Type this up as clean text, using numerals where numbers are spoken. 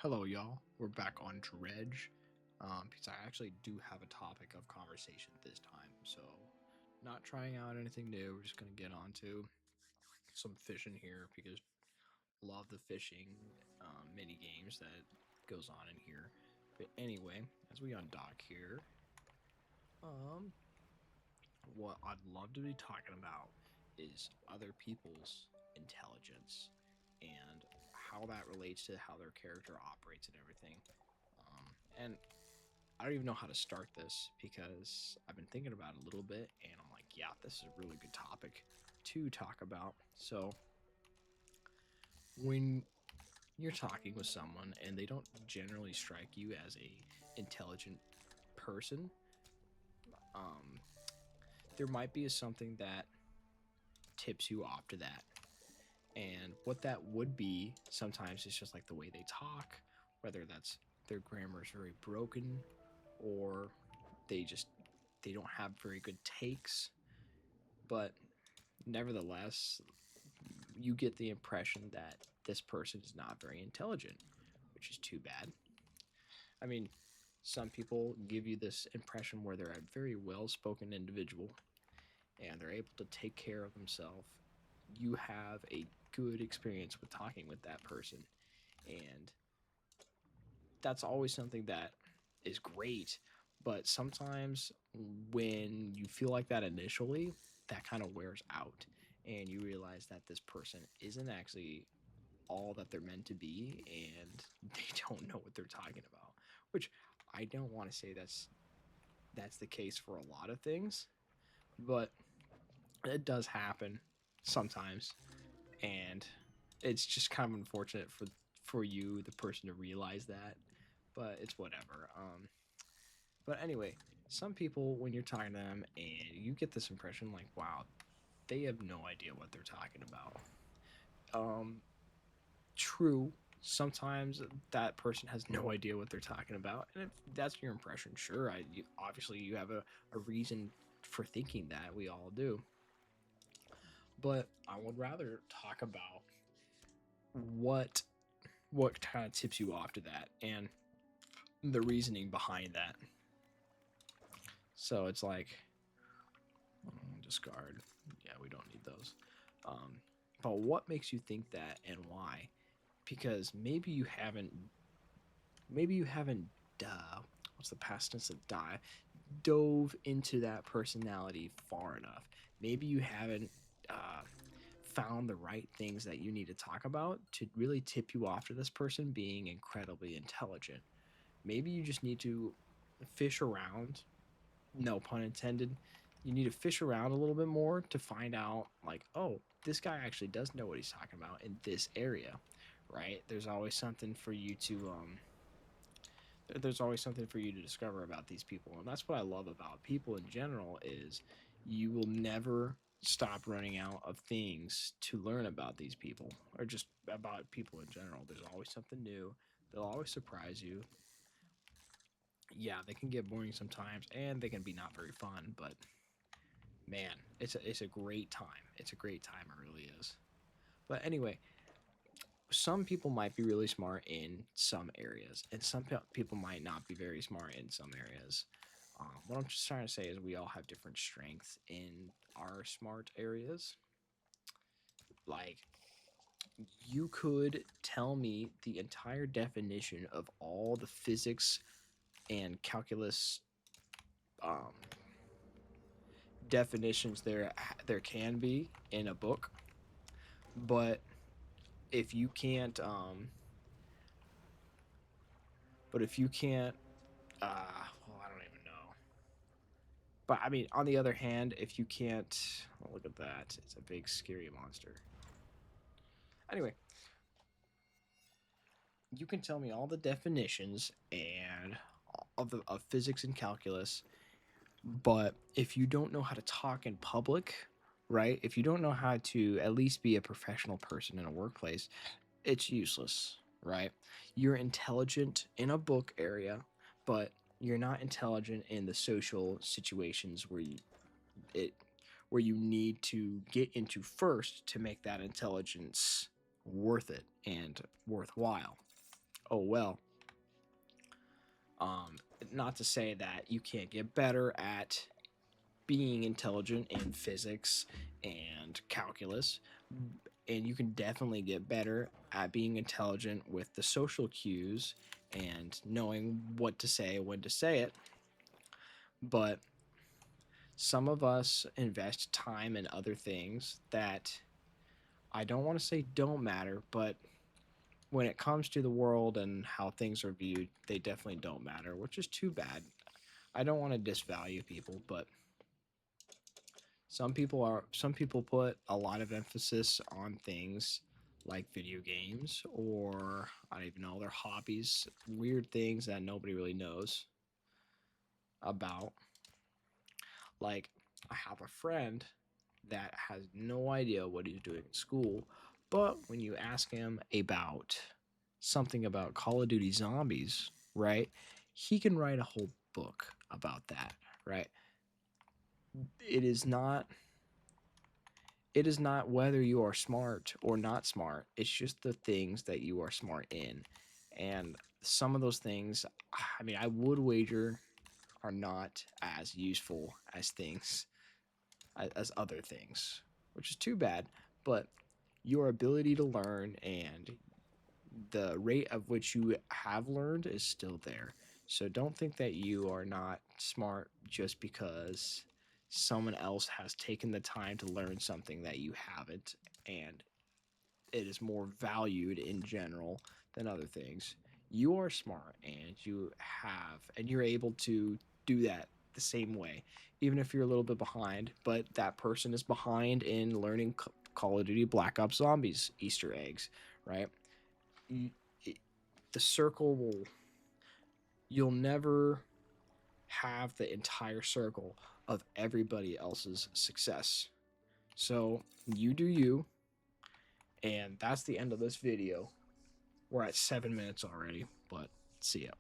Hello, y'all. We're back on Dredge. Because I actually do have a topic of conversation this time. So, not trying out anything new. We're just going to get on to some fishing here because love the fishing mini games that goes on in here. But anyway, as we undock here, um, what I'd love to be talking about is other people's intelligence and how that relates to how their character operates and everything. And I don't even know how to start this because I've been thinking about it a little bit and I'm like, yeah, this is a really good topic to talk about. So, when you're talking with someone and they don't generally strike you as a intelligent person, um, there might be something that tips you off to that. And what that would be sometimes is just like the way they talk, whether that's their grammar is very broken or they don't have very good takes, but nevertheless you get the impression that this person is not very intelligent, which is too bad. I mean, some people give you this impression where they're a very well spoken individual and they're able to take care of themselves. You have a good experience with talking with that person, and that's always something that is great. But sometimes when you feel like that initially, that kind of wears out, and you realize that this person isn't actually all that they're meant to be, and they don't know what they're talking about. Which I don't want to say that's the case for a lot of things, but it does happen sometimes, and it's just kind of unfortunate for you, the person, to realize that. But it's whatever. But anyway, some people, when you're talking to them, and you get this impression like, wow, they have no idea what they're talking about. Um, True. Sometimes that person has no idea what they're talking about, and if that's your impression, sure. Obviously you have a reason for thinking that. We all do. But I would rather talk about what what kind of tips you off to that and the reasoning behind that. So it's like discard. Yeah, we don't need those. Um, but what makes you think that and why? Because maybe you haven't what's the past tense of die dove into that personality far enough. Maybe you haven't uh, found the right things that you need to talk about to really tip you off to this person being incredibly intelligent. Maybe you just need to fish around, no pun intended. You need to fish around a little bit more to find out, like, oh, this guy actually does know what he's talking about in this area, right? There's always something for you to discover about these people, and that's what I love about people in general is you will never stop running out of things to learn about these people or just about people in general. There's always something new. They'll always surprise you. Yeah, they can get boring sometimes and they can be not very fun, but man, it's a great time. It's a great time, it really is. But anyway, some people might be really smart in some areas, and people might not be very smart in some areas. What I'm just trying to say is we all have different strengths in our smart areas. Like, you could tell me the entire definition of all the physics and calculus um, definitions there can be in a book, but if you can't, but if you can't, well, I don't even know. But I mean, on the other hand, if you can't, well, look at that. It's a big scary monster. Anyway, you can tell me all the definitions and of physics and calculus, but if you don't know how to talk in public, right? If you don't know how to at least be a professional person in a workplace, it's useless, right? You're intelligent in a book area, but you're not intelligent in the social situations it where you need to get into first to make that intelligence worth it and worthwhile. oh well. Um, Not to say that you can't get better at being intelligent in physics and calculus, and you can definitely get better at being intelligent with the social cues and knowing what to say, when to say it. But some of us invest time in other things that I don't want to say don't matter, but when it comes to the world and how things are viewed, they definitely don't matter, which is too bad. I don't want to disvalue people, but some people put a lot of emphasis on things like video games, or I don't even know, their hobbies, weird things that nobody really knows about. Like, I have a friend that has no idea what he's doing in school, but when you ask him about something about Call of Duty Zombies, right, he can write a whole book about that, right? It is not it is not whether you are smart or not smart. It's just the things that you are smart in. And some of those things, I mean, I would wager are not as useful as things as other things, which is too bad. But your ability to learn and the rate of which you have learned is still there. So don't think that you are not smart just because someone else has taken the time to learn something that you haven't, and it is more valued in general than other things. You are smart and you're able to do that the same way, even if you're a little bit behind, but that person is behind in learning Call of Duty Black Ops Zombies Easter eggs, right? You, it, the circle will, you'll never have the entire circle of everybody else's success. So you do you, and that's the end of this video. We're at 7 minutes already, but see ya.